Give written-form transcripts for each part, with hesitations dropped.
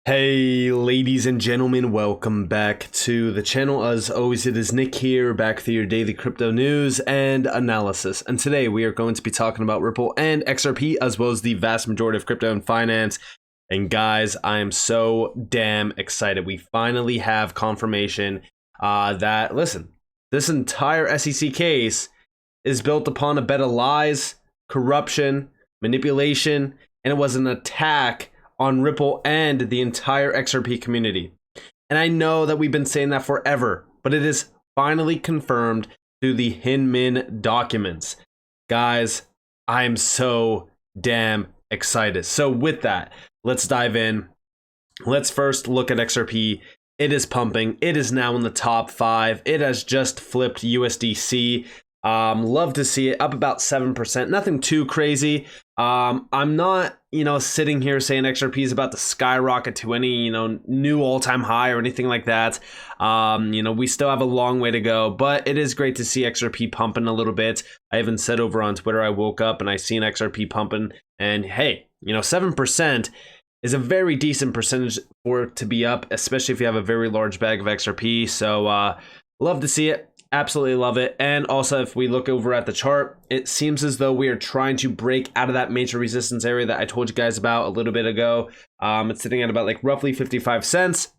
Hey ladies and gentlemen, welcome back to the channel. As always, it is Nick here, back with your daily crypto news and analysis. And today we are going to be talking about Ripple and XRP, as well as the vast majority of crypto and finance. And guys, I am so damn excited. We finally have confirmation that, listen, this entire SEC case is built upon a bed of lies, corruption, manipulation, and it was an attack on Ripple and the entire XRP community. And I know that we've been saying that forever, but it is finally confirmed through the Hinman documents. Guys, I'm so damn excited. So with that, let's dive in. Let's first look at XRP. It is pumping. It is now in the top 5. It has just flipped USDC. Love to see it up about 7%. Nothing too crazy. I'm not, sitting here saying XRP is about to skyrocket to any, new all-time high or anything like that. We still have a long way to go, but it is great to see XRP pumping a little bit. I even said over on Twitter, I woke up and I seen XRP pumping, and hey, 7% is a very decent percentage for it to be up, especially if you have a very large bag of XRP. So, love to see it. Absolutely love it. And also, if we look over at the chart, it seems as though we are trying to break out of that major resistance area that I told you guys about a little bit ago. It's sitting at about roughly 55 cents.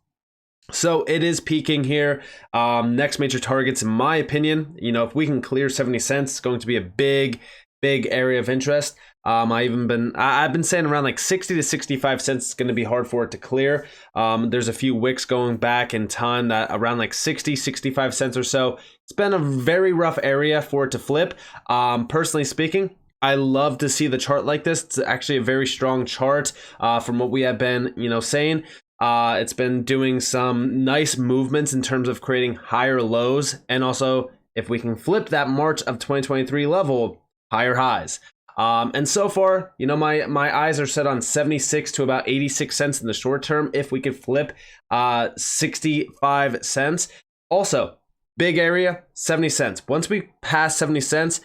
So it is peaking here. Next major targets, in my opinion, if we can clear 70 cents, it's going to be a big area of interest. I've been saying around 60 to 65 cents. It's going to be hard for it to clear. There's a few wicks going back in time that around 60, 65 cents or so. It's been a very rough area for it to flip. Personally speaking, I love to see the chart like this. It's actually a very strong chart from what we have been, saying. It's been doing some nice movements in terms of creating higher lows. And also, if we can flip that March of 2023 level, higher highs. And so far, my eyes are set on 76 to about 86 cents in the short term. If we could flip 65 cents. Also, big area, 70 cents. Once we pass 70 cents,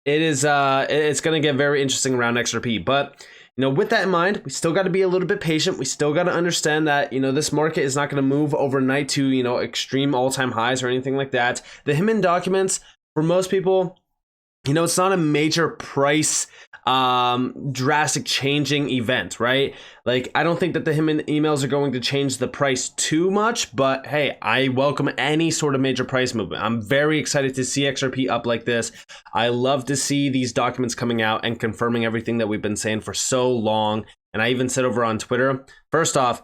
it's going to get very interesting around XRP. But, with that in mind, we still got to be a little bit patient. We still got to understand that, this market is not going to move overnight to, extreme all-time highs or anything like that. The Hinman documents, for most people, it's not a major price drastic changing event, right? I don't think that the Hinman emails are going to change the price too much, but hey, I welcome any sort of major price movement. I'm very excited to see XRP up like this. I love to see these documents coming out and confirming everything that we've been saying for so long. And I even said over on Twitter, first off,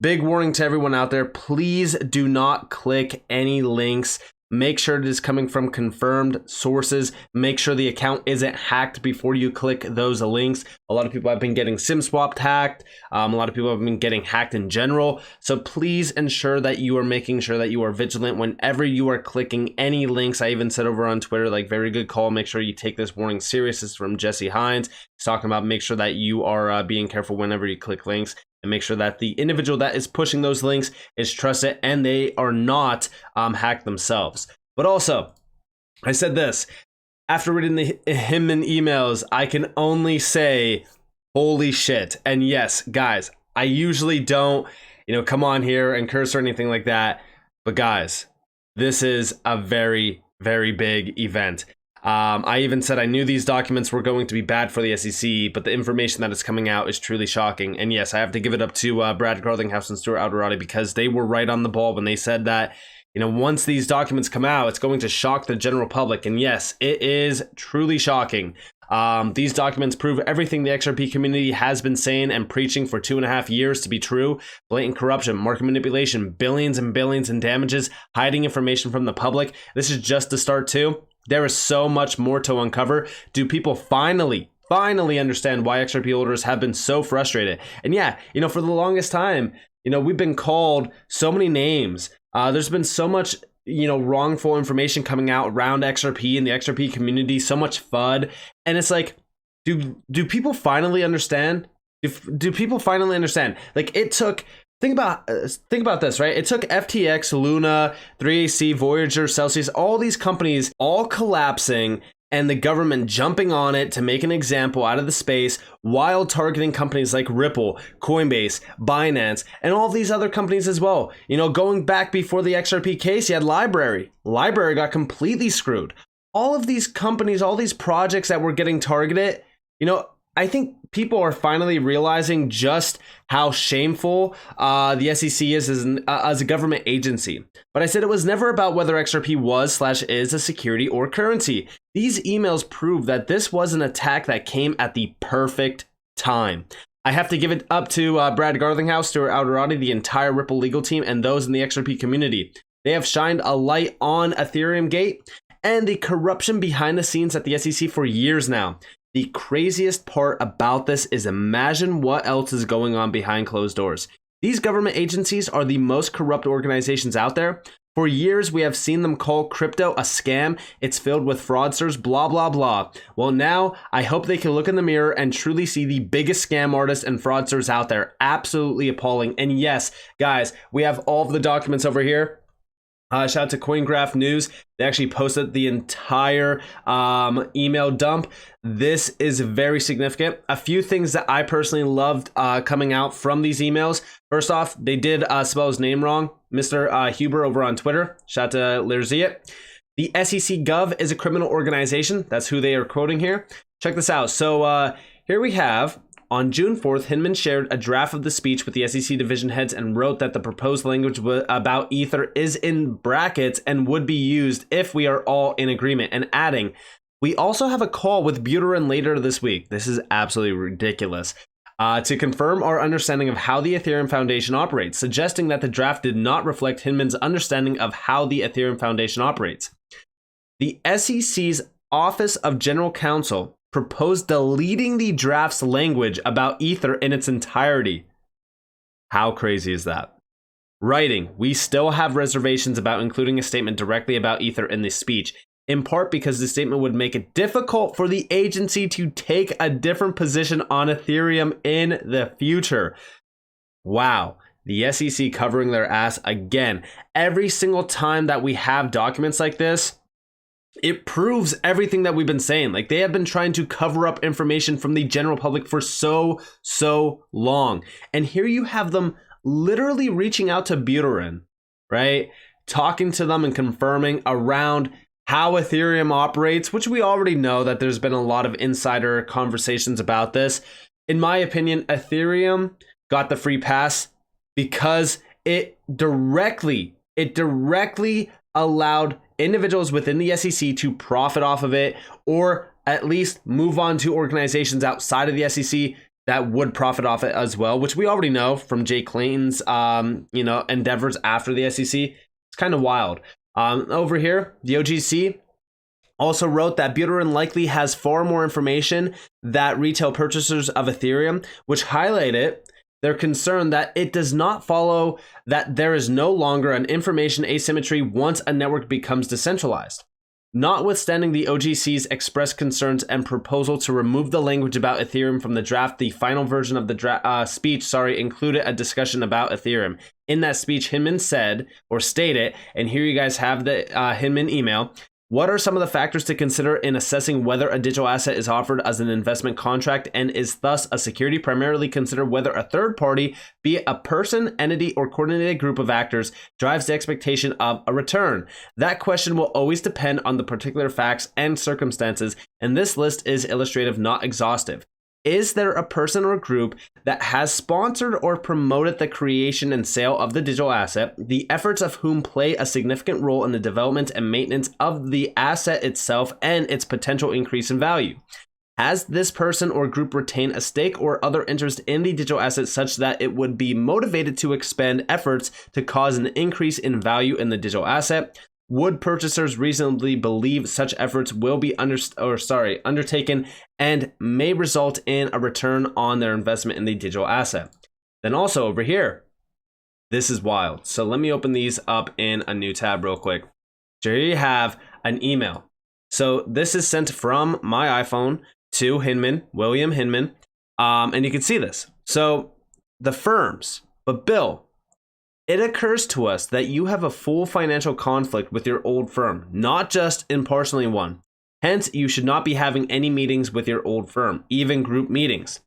big warning to everyone out there, please do not click any links. Make sure it is coming from confirmed sources. Make sure the account isn't hacked before you click those links. A lot of people have been getting SIM swapped hacked. A lot of people have been getting hacked in general. So please ensure that you are making sure that you are vigilant whenever you are clicking any links. I even said over on Twitter, very good call. Make sure you take this warning serious. This is from Jesse Hines. He's talking about make sure that you are being careful whenever you click links. And make sure that the individual that is pushing those links is trusted and they are not hacked themselves. But also, I said this, after reading the Hinman emails, I can only say, holy shit. And yes, guys, I usually don't, come on here and curse or anything like that. But guys, this is a very, very big event. I even said I knew these documents were going to be bad for the SEC, but the information that is coming out is truly shocking. And yes, I have to give it up to Brad Garlinghouse and Stuart Alderati because they were right on the ball when they said that, once these documents come out, it's going to shock the general public. And yes, it is truly shocking. These documents prove everything the XRP community has been saying and preaching for 2.5 years to be true. Blatant corruption, market manipulation, billions and billions in damages, hiding information from the public. This is just the start too. There is so much more to uncover. Do people finally understand why XRP holders have been so frustrated? And yeah, for the longest time, we've been called so many names. There's been so much, wrongful information coming out around XRP and the XRP community, so much FUD. And it's do people finally understand? Do people finally understand? It took, think about this, right? It took FTX, Luna, 3AC, Voyager, Celsius, all these companies all collapsing and the government jumping on it to make an example out of the space while targeting companies like Ripple, Coinbase, Binance, and all these other companies as well. You know, going back before the XRP case, you had Library. Library got completely screwed. All of these companies, all these projects that were getting targeted, you know, I think people are finally realizing just how shameful the SEC is as a government agency. But I said it was never about whether XRP was/is a security or currency. These emails prove that this was an attack that came at the perfect time. I have to give it up to Brad Garlinghouse, Stuart Alderati, the entire Ripple legal team, and those in the XRP community. They have shined a light on ETHGate and the corruption behind the scenes at the SEC for years now. The craziest part about this is imagine what else is going on behind closed doors. These government agencies are the most corrupt organizations out there. For years, we have seen them call crypto a scam. It's filled with fraudsters, blah, blah, blah. Well, now I hope they can look in the mirror and truly see the biggest scam artists and fraudsters out there. Absolutely appalling. And yes, guys, we have all of the documents over here. Shout out to CoinGraph News. They actually posted the entire email dump. This is very significant. A few things that I personally loved coming out from these emails. First off, they did spell his name wrong. Mr. Huber over on Twitter. Shout out to Lerziet. The SEC Gov is a criminal organization. That's who they are quoting here. Check this out. So here we have, on June 4th, Hinman shared a draft of the speech with the SEC division heads and wrote that the proposed language about Ether is in brackets and would be used if we are all in agreement, and adding, we also have a call with Buterin later this week. This is absolutely ridiculous. To confirm our understanding of how the Ethereum Foundation operates, suggesting that the draft did not reflect Hinman's understanding of how the Ethereum Foundation operates. The SEC's Office of General Counsel proposed deleting the draft's language about Ether in its entirety. How crazy is that? Writing, we still have reservations about including a statement directly about Ether in the speech, in part because the statement would make it difficult for the agency to take a different position on Ethereum in the future. Wow. The SEC covering their ass again. Every single time that we have documents like this, it proves everything that we've been saying. Like, they have been trying to cover up information from the general public for so long. And here you have them literally reaching out to Buterin, right? Talking to them and confirming around how Ethereum operates, which we already know that there's been a lot of insider conversations about this. In my opinion, Ethereum got the free pass because it directly allowed individuals within the SEC to profit off of it, or at least move on to organizations outside of the SEC that would profit off it as well, which we already know from Jay Clayton's endeavors after the SEC. It's kind of wild. Over here, the OGC also wrote that Buterin likely has far more information that retail purchasers of Ethereum, which highlighted their concern that it does not follow that there is no longer an information asymmetry once a network becomes decentralized. Notwithstanding the OGC's expressed concerns and proposal to remove the language about Ethereum from the draft, the final version of the speech included a discussion about Ethereum. In that speech, Hinman said, or stated, and here you guys have the Hinman email, what are some of the factors to consider in assessing whether a digital asset is offered as an investment contract and is thus a security? Primarily consider whether a third party, be it a person, entity, or coordinated group of actors, drives the expectation of a return. That question will always depend on the particular facts and circumstances, and this list is illustrative, not exhaustive. Is there a person or group that has sponsored or promoted the creation and sale of the digital asset, the efforts of whom play a significant role in the development and maintenance of the asset itself and its potential increase in value? Has this person or group retained a stake or other interest in the digital asset such that it would be motivated to expend efforts to cause an increase in value in the digital asset? Would purchasers reasonably believe such efforts will be undertaken and may result in a return on their investment in the digital asset? Then also over here, this is wild. So let me open these up in a new tab real quick. So here you have an email. So this is sent from my iPhone to Hinman, William Hinman, and you can see this. So the firms, but Bill, it occurs to us that you have a full financial conflict with your old firm, not just impartially one. Hence, you should not be having any meetings with your old firm, even group meetings.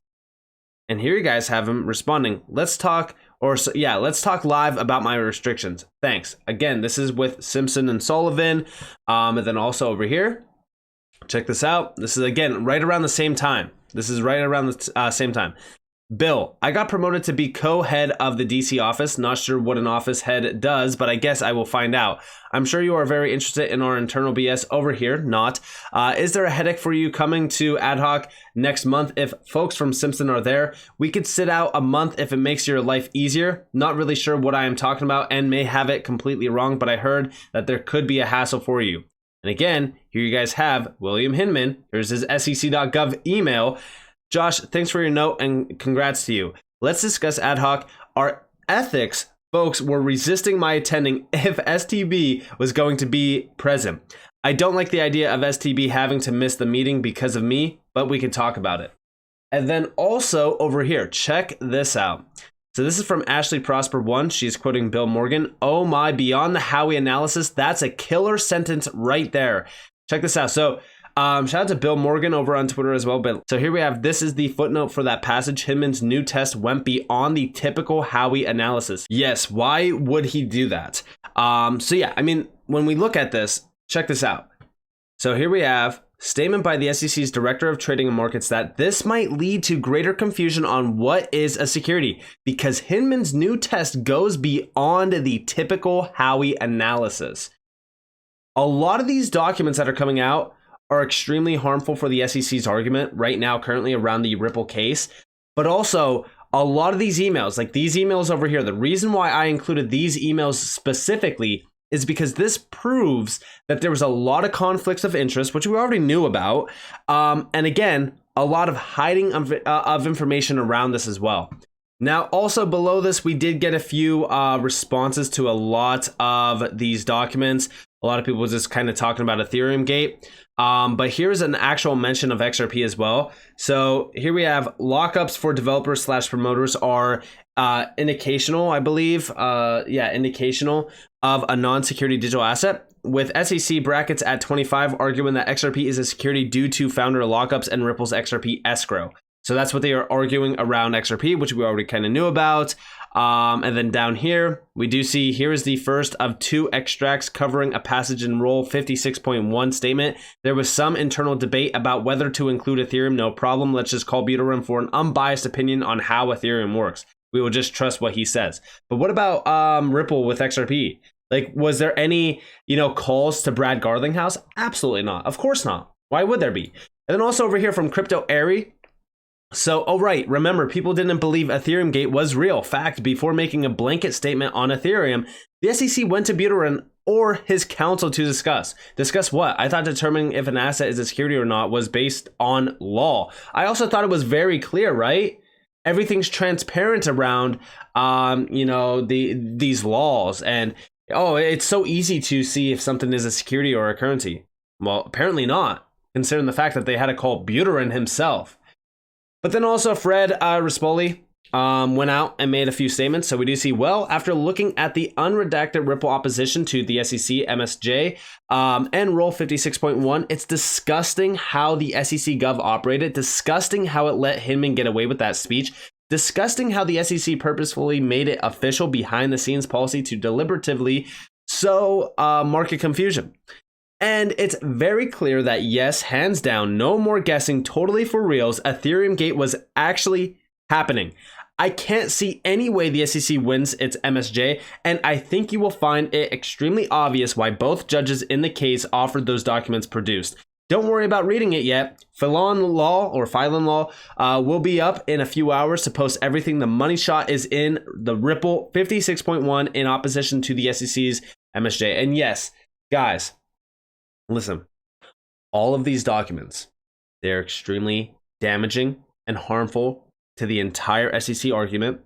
And here you guys have him responding. Let's talk live about my restrictions. Thanks. Again, this is with Simpson and Sullivan. And then also over here, check this out. This is again right around the same time. Bill, I got promoted to be co-head of the DC office. Not sure what an office head does, but I guess I will find out. I'm sure you are very interested in our internal BS over here. Not. Is there a headache for you coming to ad hoc next month? If folks from Simpson are there, we could sit out a month if it makes your life easier. Not really sure what I am talking about and may have it completely wrong, but I heard that there could be a hassle for you. And again, here you guys have William Hinman. Here's his SEC.gov email. Josh, thanks for your note and congrats to you. Let's discuss ad hoc. Our ethics folks were resisting my attending if STB was going to be present. I don't like the idea of STB having to miss the meeting because of me, but we can talk about it. And then also over here, check this out. So this is from Ashley Prosper 1. She's quoting Bill Morgan. Oh my, beyond the Howie analysis, that's a killer sentence right there. Check this out. So shout out to Bill Morgan over on Twitter as well. But so here we have, this is the footnote for that passage. Hinman's new test went beyond the typical Howie analysis. Yes, why would he do that? So yeah, I mean, when we look at this, check this out. So here we have statement by the SEC's Director of Trading and Markets that this might lead to greater confusion on what is a security because Hinman's new test goes beyond the typical Howie analysis. A lot of these documents that are coming out are extremely harmful for the SEC's argument right now currently around the Ripple case, but also a lot of these emails, like these emails over here, the reason why I included these emails specifically is because this proves that there was a lot of conflicts of interest, which we already knew about, and again, a lot of hiding of information around this as well. Now, also below this, we did get a few responses to a lot of these documents. A lot of people just kind of talking about ETHGate. But here's an actual mention of XRP as well. So here we have lockups for developers / promoters are indicational, I believe. Indicational of a non-security digital asset, with SEC brackets at 25 arguing that XRP is a security due to founder lockups and Ripple's XRP escrow. So that's what they are arguing around XRP, which we already kind of knew about. And then down here, we do see here is the first of 2 extracts covering a passage in Rule 56.1 statement. There was some internal debate about whether to include Ethereum. No problem. Let's just call Buterin for an unbiased opinion on how Ethereum works. We will just trust what he says. But what about Ripple with XRP? Like, was there any, calls to Brad Garlinghouse? Absolutely not. Of course not. Why would there be? And then also over here from Crypto Airy. So, oh right, remember, people didn't believe EthereumGate was real. Fact, before making a blanket statement on Ethereum, the SEC went to Buterin or his counsel to discuss. Discuss what? I thought determining if an asset is a security or not was based on law. I also thought it was very clear, right? Everything's transparent around, these laws. And, it's so easy to see if something is a security or a currency. Well, apparently not, considering the fact that they had to call Buterin himself. But then also Fred Rispoli went out and made a few statements. So we do see, after looking at the unredacted Ripple opposition to the SEC MSJ and Rule 56.1, it's disgusting how the SEC Gov operated, disgusting how it let Hinman get away with that speech, disgusting how the SEC purposefully made it official behind the scenes policy to deliberatively sow market confusion. And it's very clear that yes, hands down, no more guessing, totally for reals, EthereumGate was actually happening. I can't see any way the SEC wins its MSJ, and I think you will find it extremely obvious why both judges in the case offered those documents produced. Don't worry about reading it yet. Phylon Law will be up in a few hours to post everything the money shot is in the Ripple 56.1 in opposition to the SEC's MSJ. And yes, guys, listen, all of these documents, they're extremely damaging and harmful to the entire SEC argument.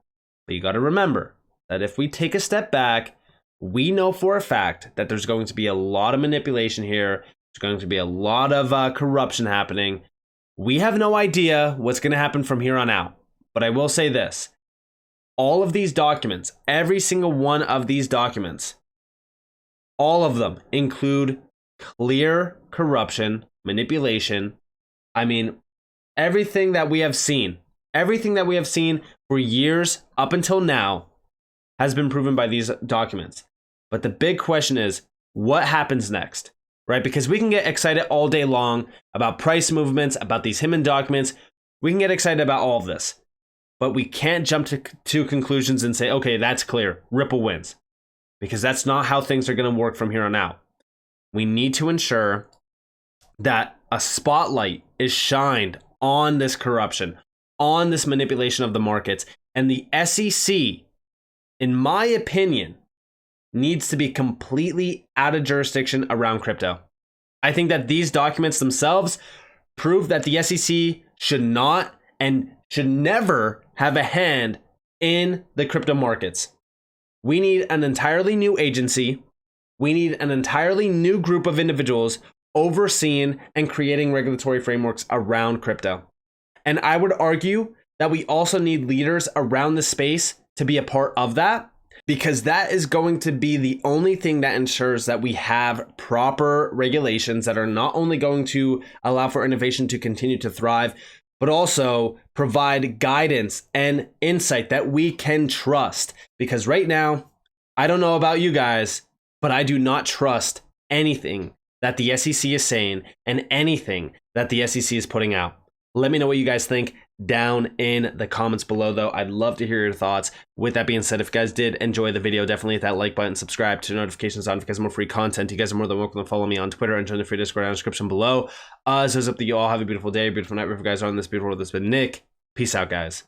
But you got to remember that if we take a step back, we know for a fact that there's going to be a lot of manipulation here. There's going to be a lot of corruption happening. We have no idea what's going to happen from here on out. But I will say this. All of these documents, every single one of these documents, all of them include clear corruption manipulation. I mean, everything that we have seen for years up until now has been proven by these documents. But the big question is, what happens next, right? Because we can get excited all day long about price movements, about these Hinman documents. We can get excited about all of this, but we can't jump to conclusions and say, okay, that's clear, Ripple wins, because that's not how things are going to work from here on out. We need to ensure that a spotlight is shined on this corruption, on this manipulation of the markets, and the SEC, in my opinion, needs to be completely out of jurisdiction around crypto. I think that these documents themselves prove that the SEC should not and should never have a hand in the crypto markets. We need an entirely new agency. We need an entirely new group of individuals overseeing and creating regulatory frameworks around crypto. And I would argue that we also need leaders around the space to be a part of that, because that is going to be the only thing that ensures that we have proper regulations that are not only going to allow for innovation to continue to thrive, but also provide guidance and insight that we can trust. Because right now, I don't know about you guys, but I do not trust anything that the SEC is saying and anything that the SEC is putting out. Let me know what you guys think down in the comments below, though. I'd love to hear your thoughts. With that being said, if you guys did enjoy the video, definitely hit that like button, subscribe, turn notifications on because more free content. You guys are more than welcome to follow me on Twitter and join the free Discord down in the description below. So it's up to you all. Have a beautiful day, beautiful night. Wherever you guys are in this beautiful world. This has been Nick. Peace out, guys.